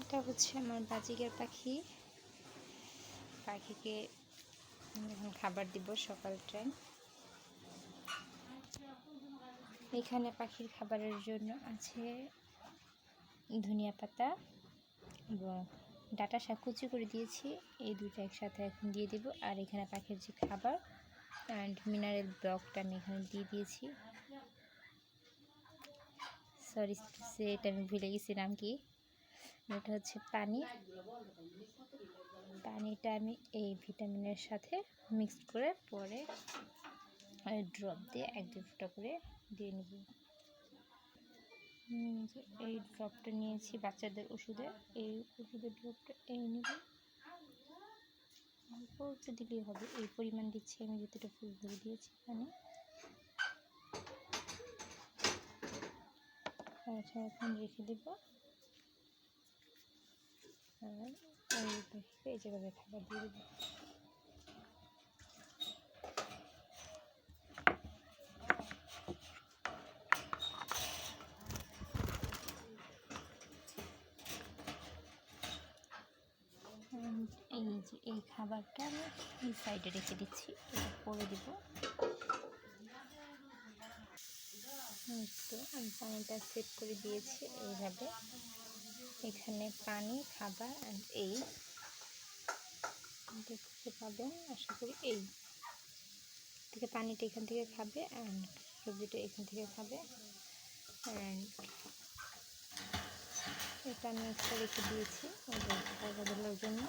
এটা হচ্ছে আমার বাজিগার পাখি। পাখিকে এখন খাবার দিব সকাল টাইম। এখানে পাখির খাবারের জন্য আছে ধনিয়া পাতা এবং ডাঁটা শাক কুচি করে দিয়েছি, এই দুটো একসাথে এখন দিয়ে দিব। আর এখানে পাখির যে খাবার অ্যান্ড মিনারেল ব্লকটা আমি এখানে দিয়ে দিয়েছি। সরি এটা আমি ভুলে গেছি নাম কি। এটা হচ্ছে পানি। পানিটা আমি এই ভিটামিনের সাথে মিক্সড করে পরে ড্রপ দিয়ে 1-2 ফোঁটা করে দিয়ে নেব। এই ড্রপটা নিয়েছি বাচ্চাদের ওষুধে, এই ওষুধের ড্রপটা এই নেব। অল্প একটু দিলেই হবে, এই পরিমাণ দিচ্ছি আমি, যতটা ফুল ভরে দিয়েছি এখানে। আচ্ছা এখন রেখে দেব। আর এই পাখিকে এই জায়গায় খাবার দিয়ে দেবো। এই যে এই খাবারটা আমি এই সাইডে রেখে দিচ্ছি, এটা পরে দেবো। তো আমি পানিটা সেট করে দিয়েছি এইভাবে। এখানে পানি, খাবার অ্যান্ড এই দেখতে পাবেন আশা করি। এই থেকে পানিটা এখান থেকে খাবে অ্যান্ড সবজিটা এখান থেকে খাবে। অ্যান্ড এটা আমি একটা রেখে দিয়েছি ওদের খাবার বদলার জন্য।